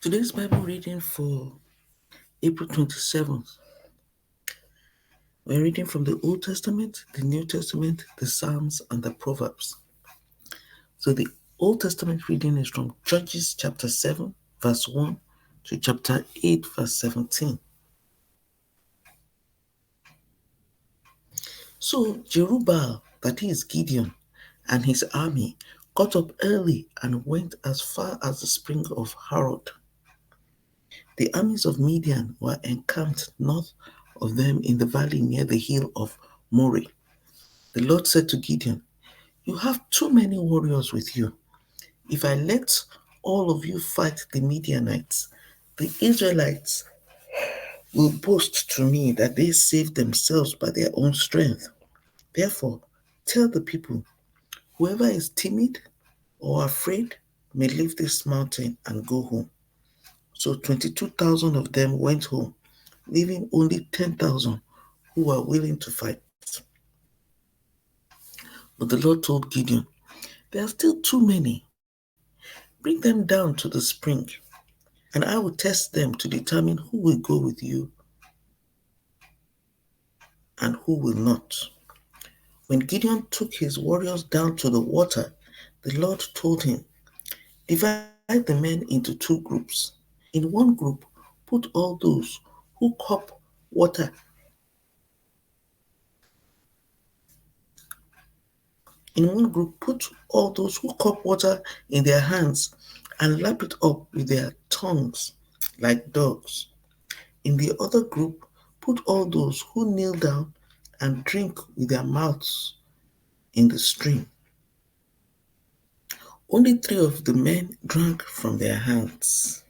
Today's Bible reading for April 27th. We're reading from the Old Testament, the New Testament, the Psalms, and the Proverbs. So the Old Testament reading is from Judges chapter 7, verse 1 to chapter 8, verse 17. So Jerubbaal, that is Gideon, and his army got up early and went as far as the spring of Harod. The armies of Midian were encamped north of them in the valley near the hill of Moreh. The Lord said to Gideon, "You have too many warriors with you. If I let all of you fight the Midianites, the Israelites will boast to me that they saved themselves by their own strength. Therefore, tell the people, whoever is timid or afraid may leave this mountain and go home." So 22,000 of them went home, leaving only 10,000 who were willing to fight. But the Lord told Gideon, "There are still too many. Bring them down to the spring, and I will test them to determine who will go with you and who will not." When Gideon took his warriors down to the water, the Lord told him, "Divide the men into two groups. In one group, put all those who cup water In one group, put all those who cup water in their hands and lap it up with their tongues like dogs. In the other group, put all those who kneel down and drink with their mouths in the stream. Only 3 of the men drank from their hands.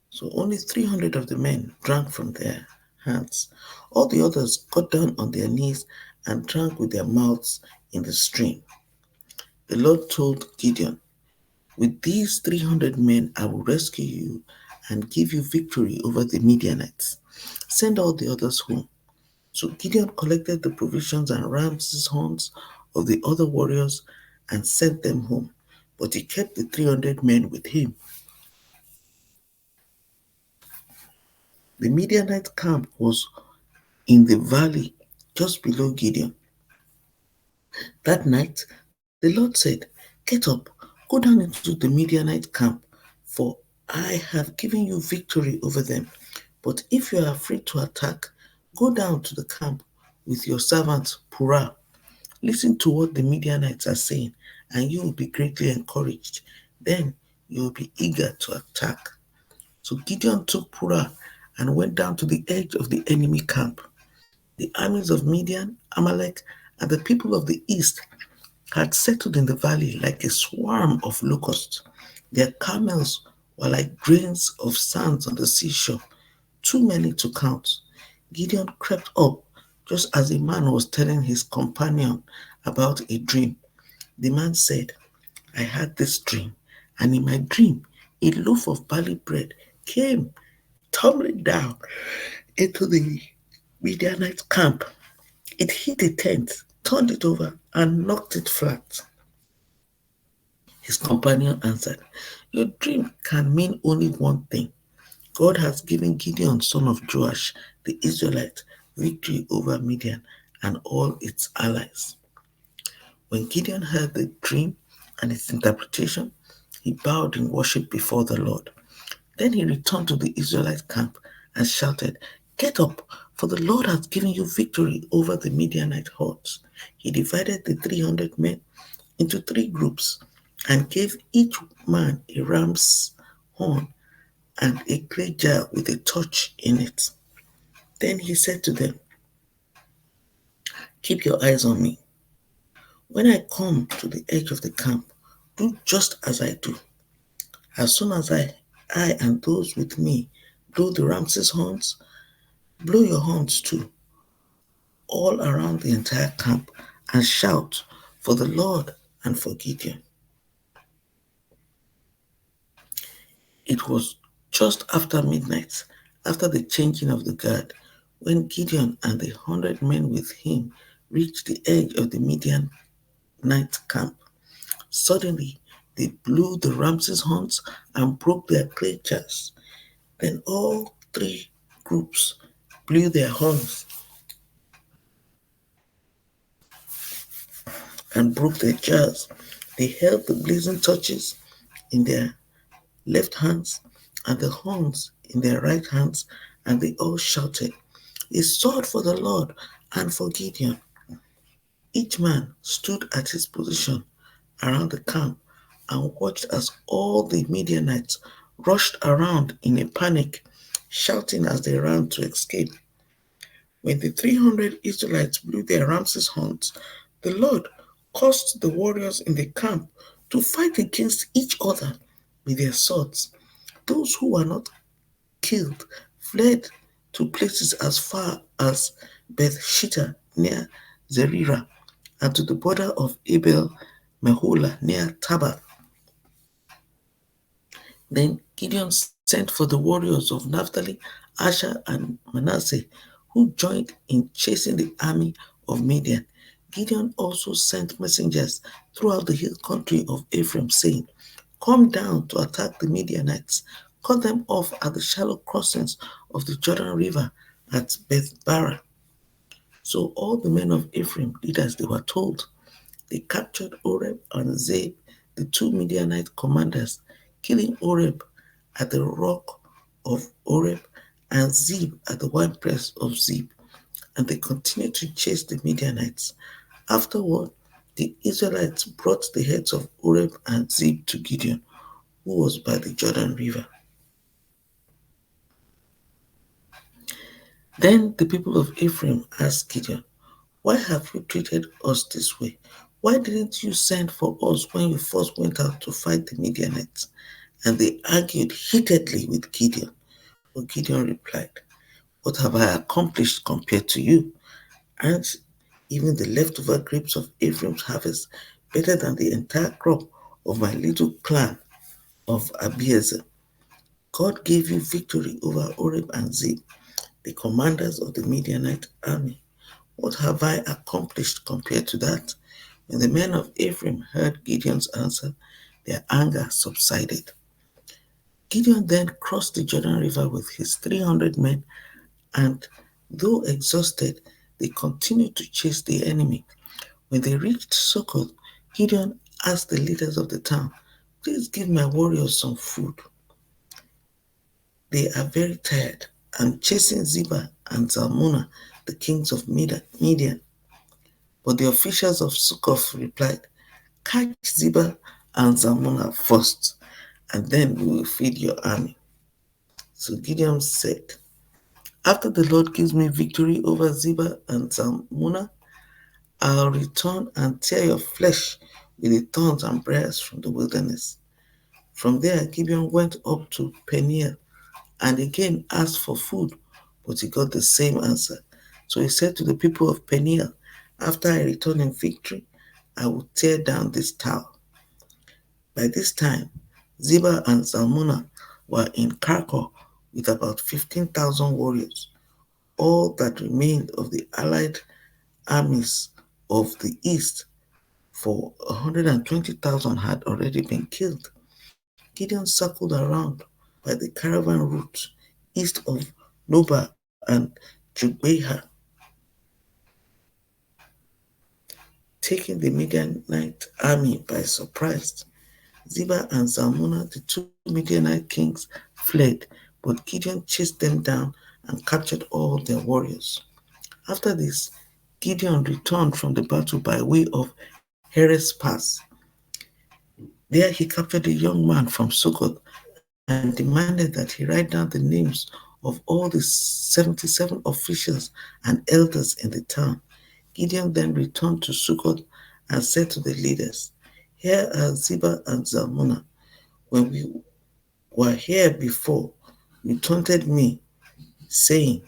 So only 300 of the men drank from their hands. All the others got down on their knees and drank with their mouths in the stream. The Lord told Gideon, "With these 300 men I will rescue you and give you victory over the Midianites. Send all the others home." So Gideon collected the provisions and ram's horns of the other warriors and sent them home, but he kept the 300 men with him. The Midianite camp was in the valley just below Gideon. That night, the Lord said, "Get up, go down into the Midianite camp, for I have given you victory over them. But if you are afraid to attack, go down to the camp with your servant Purah. Listen to what the Midianites are saying, and you will be greatly encouraged. Then you will be eager to attack." So Gideon took Purah and went down to the edge of the enemy camp. The armies of Midian, Amalek, and the people of the east had settled in the valley like a swarm of locusts. Their camels were like grains of sand on the seashore, too many to count. Gideon crept up just as a man was telling his companion about a dream. The man said, "I had this dream, and in my dream, a loaf of barley bread came tumbling down into the Midianite camp. It hit a tent, turned it over, and knocked it flat." His companion answered, "Your dream can mean only one thing. God has given Gideon, son of Joash, the Israelite, victory over Midian and all its allies." When Gideon heard the dream and its interpretation, he bowed in worship before the Lord. Then he returned to the Israelite camp and shouted, "Get up, for the Lord has given you victory over the Midianite hordes." He divided the 300 men into 3 groups and gave each man a ram's horn and a clay jar with a torch in it. Then he said to them, "Keep your eyes on me. When I come to the edge of the camp, do just as I do. As soon as I and those with me blow the ram's horns, blow your horns too, all around the entire camp, and shout for the Lord and for Gideon." It was just after midnight, after the changing of the guard, when Gideon and the 100 men with him reached the edge of the Midianite camp. Suddenly, They blew the ram's horns and broke their clay jars. Then all three groups blew their horns and broke their jars. They held the blazing torches in their left hands and the horns in their right hands, and they all shouted, "A sword for the Lord and for Gideon." Each man stood at his position around the camp and watched as all the Midianites rushed around in a panic, shouting as they ran to escape. When the 300 Israelites blew their ram's horns, the Lord caused the warriors in the camp to fight against each other with their swords. Those who were not killed fled to places as far as Beth Shitta near Zerira and to the border of Abel Meholah near Tabah. Then Gideon sent for the warriors of Naphtali, Asher, and Manasseh, who joined in chasing the army of Midian. Gideon also sent messengers throughout the hill country of Ephraim, saying, "Come down to attack the Midianites. Cut them off at the shallow crossings of the Jordan River at Beth Barah." So all the men of Ephraim did as they were told. They captured Oreb and Zeb, the two Midianite commanders, killing Oreb at the rock of Oreb and Zeb at the winepress of Zeb. And they continued to chase the Midianites. Afterward, the Israelites brought the heads of Oreb and Zeb to Gideon, who was by the Jordan River. Then the people of Ephraim asked Gideon, "Why have you treated us this way? Why didn't you send for us when you first went out to fight the Midianites?" And they argued heatedly with Gideon. But Gideon replied, "What have I accomplished compared to you? Aren't even the leftover grapes of Ephraim's harvest better than the entire crop of my little clan of Abiezer? God gave you victory over Oreb and Zeb, the commanders of the Midianite army. What have I accomplished compared to that?" When the men of Ephraim heard Gideon's answer, their anger subsided. Gideon then crossed the Jordan River with his 300 men, and though exhausted, they continued to chase the enemy. When they reached Succoth, Gideon asked the leaders of the town, "Please give my warriors some food. They are very tired. I'm chasing Zebah and Zalmunna, the kings of Midian." But the officials of Succoth replied, "Catch Zebah and Zalmunna first, and then we will feed your army." So Gideon said, "After the Lord gives me victory over Zebah and Zalmunna, I'll return and tear your flesh with the thorns and briars from the wilderness." From there, Gideon went up to Peniel and again asked for food, but he got the same answer. So he said to the people of Peniel, "After I return in victory, I will tear down this tower." By this time, Zebah and Zalmunna were in Karkor with about 15,000 warriors. All that remained of the allied armies of the east, for 120,000 had already been killed. Gideon circled around by the caravan route east of Nobah and Jogbeha, taking the Midianite army by surprise. Zebah and Zalmunna, the two Midianite kings, fled, but Gideon chased them down and captured all their warriors. After this, Gideon returned from the battle by way of Heres Pass. There he captured a young man from Succoth and demanded that he write down the names of all the 77 officials and elders in the town. Gideon then returned to Succoth and said to the leaders, "Here are Zebah and Zalmunna. When we were here before, you taunted me, saying,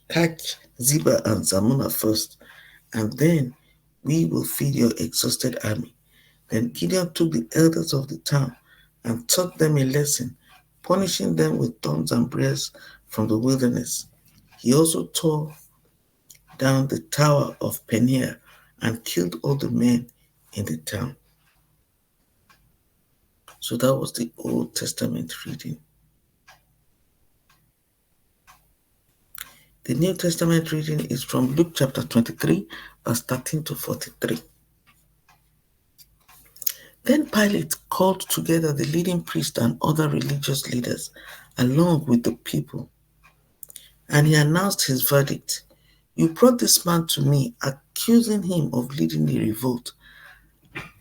'Catch Zebah and Zalmunna first, and then we will feed your exhausted army.'" Then Gideon took the elders of the town and taught them a lesson, punishing them with thorns and briars from the wilderness. He also tore down the tower of Peniel and killed all the men in the town. So that was the Old Testament reading. The New Testament reading is from Luke chapter 23, verse 13 to 43. Then Pilate called together the leading priests and other religious leaders, along with the people, and he announced his verdict. You brought this man to me, accusing him of leading a revolt.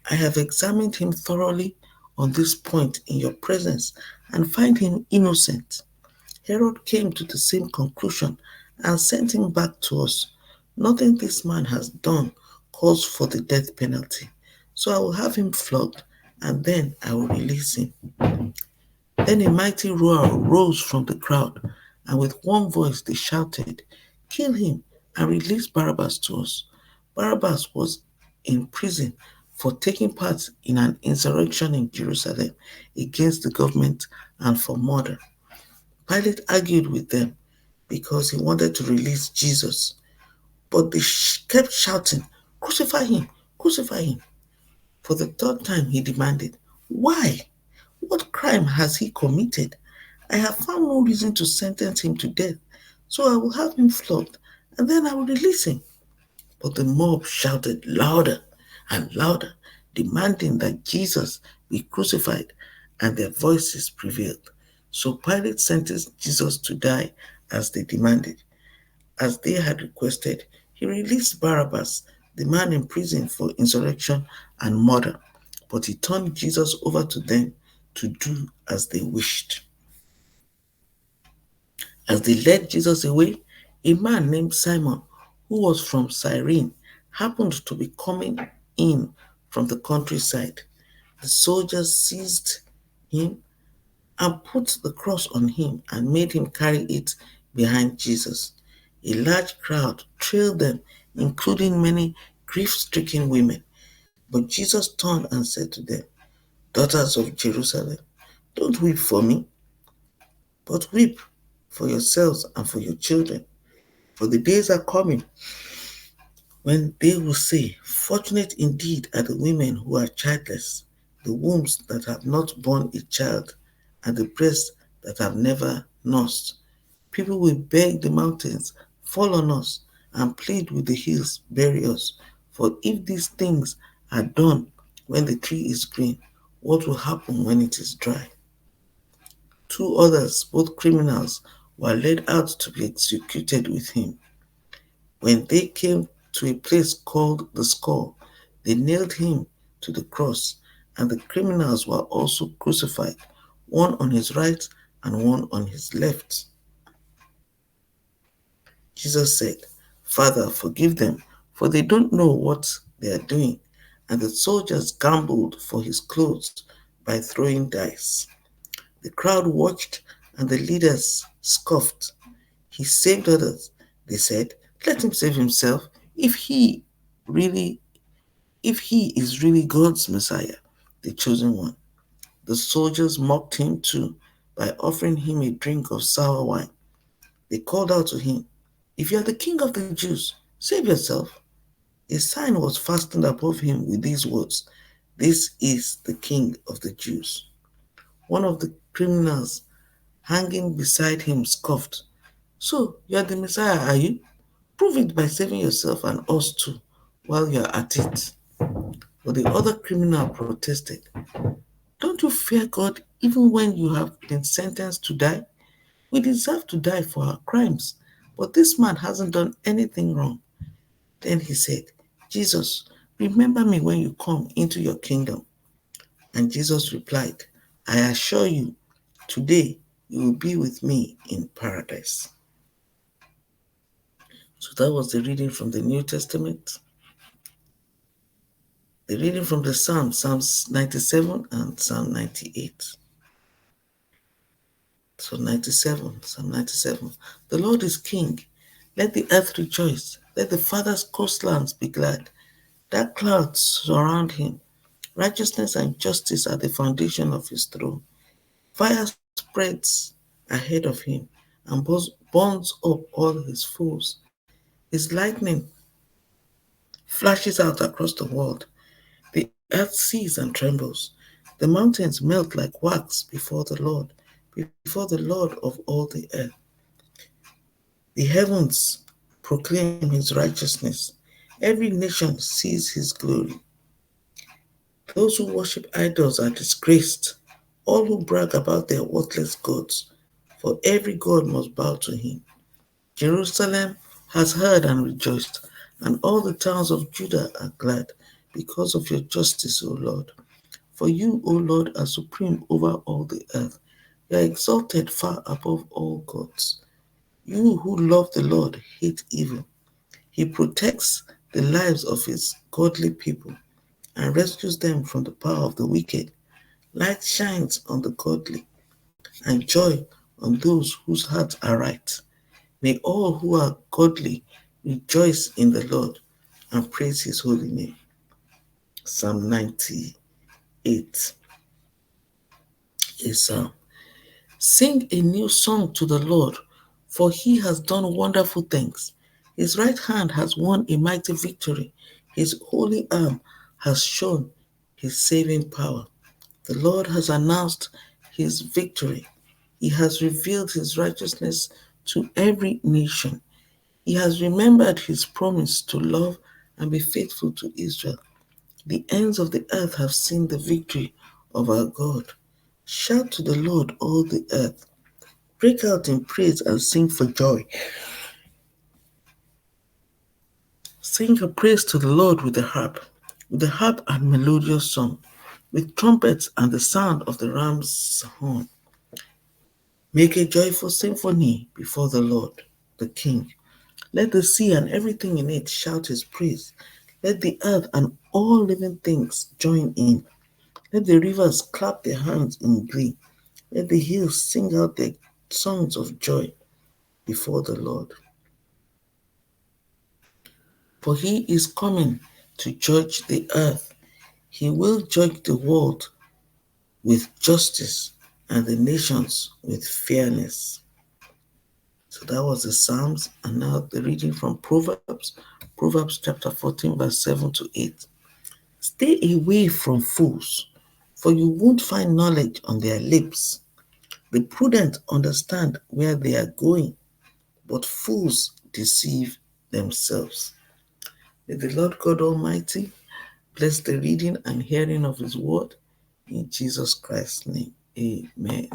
I have examined him thoroughly on this point in your presence and find him innocent. Herod came to the same conclusion and sent him back to us. Nothing this man has done calls for the death penalty. So I will have him flogged, and then I will release him. Then a mighty roar rose from the crowd, and with one voice they shouted, Kill him and release Barabbas to us. Barabbas was in prison for taking part in an insurrection in Jerusalem against the government and for murder. Pilate argued with them because he wanted to release Jesus, but they kept shouting, Crucify him! Crucify him! For the third time he demanded, Why? What crime has he committed? I have found no reason to sentence him to death, so I will have him flogged, and then I will release him. But the mob shouted louder and louder, demanding that Jesus be crucified, and their voices prevailed. So Pilate sentenced Jesus to die as they demanded. As they had requested, he released Barabbas, the man in prison for insurrection and murder, but he turned Jesus over to them to do as they wished. As they led Jesus away, a man named Simon, who was from Cyrene, happened to be coming in from the countryside. The soldiers seized him and put the cross on him and made him carry it behind Jesus. A large crowd trailed them, including many grief-stricken women. But Jesus turned and said to them, Daughters of Jerusalem, don't weep for me, but weep for yourselves and for your children. For the days are coming when they will say, Fortunate indeed are the women who are childless, the wombs that have not borne a child, and the breasts that have never nursed. People will beg the mountains, Fall on us, and plead with the hills, Bury us. For if these things are done when the tree is green, what will happen when it is dry? Two others, both criminals, were led out to be executed with him. When they came to a place called the Skull, they nailed him to the cross, and the criminals were also crucified, one on his right and one on his left. Jesus said, Father, forgive them, for they don't know what they are doing. And the soldiers gambled for his clothes by throwing dice. The crowd watched, and the leaders scoffed. He saved others, they said. Let him save himself really if he is really God's Messiah, the chosen one. The soldiers mocked him too by offering him a drink of sour wine. They called out to him, If you are the king of the Jews, save yourself. A sign was fastened above him with these words, This is the king of the Jews. One of the criminals hanging beside him scoffed, So you are the Messiah, are you? Prove it by saving yourself and us too while you are at it. But the other criminal protested, Don't you fear God even when you have been sentenced to die? We deserve to die for our crimes, but this man hasn't done anything wrong. Then he said, Jesus, remember me when you come into your kingdom. And Jesus replied, I assure you, today you will be with me in paradise. So that was the reading from the New Testament. The reading from the Psalms 97 and Psalm 98. So Psalm 97. The Lord is king. Let the earth rejoice. Let the farthest coastlands be glad. Dark clouds surround him. Righteousness and justice are the foundation of his throne. Fire spreads ahead of him and burns up all his foes. His lightning flashes out across the world. The earth sees and trembles. The mountains melt like wax before the Lord of all the earth. The heavens proclaim his righteousness. Every nation sees his glory. Those who worship idols are disgraced, all who brag about their worthless gods, for every god must bow to him. Jerusalem has heard and rejoiced, and all the towns of Judah are glad because of your justice, O Lord. For you, O Lord, are supreme over all the earth. You are exalted far above all gods. You who love the Lord hate evil. He protects the lives of his godly people and rescues them from the power of the wicked. Light shines on the godly and joy on those whose hearts are right. May all who are godly rejoice in the Lord and praise his holy name. Psalm 98, a psalm. Sing a new song to the Lord, for he has done wonderful things. His right hand has won a mighty victory. His holy arm has shown his saving power. The Lord has announced his victory. He has revealed his righteousness to every nation. He has remembered his promise to love and be faithful to Israel. The ends of the earth have seen the victory of our God. Shout to the Lord, all the earth. Break out in praise and sing for joy. Sing a praise to the Lord with the harp and melodious song, with trumpets and the sound of the ram's horn. Make a joyful symphony before the Lord, the King. Let the sea and everything in it shout his praise. Let the earth and all living things join in. Let the rivers clap their hands in glee. Let the hills sing out their songs of joy before the Lord. For he is coming to judge the earth. He will judge the world with justice and the nations with fairness. So that was the Psalms, and now the reading from Proverbs, Proverbs chapter 14, verse 7 to 8. Stay away from fools, for you won't find knowledge on their lips. The prudent understand where they are going, but fools deceive themselves. May the Lord God Almighty bless the reading and hearing of his word in Jesus Christ's name. Amen.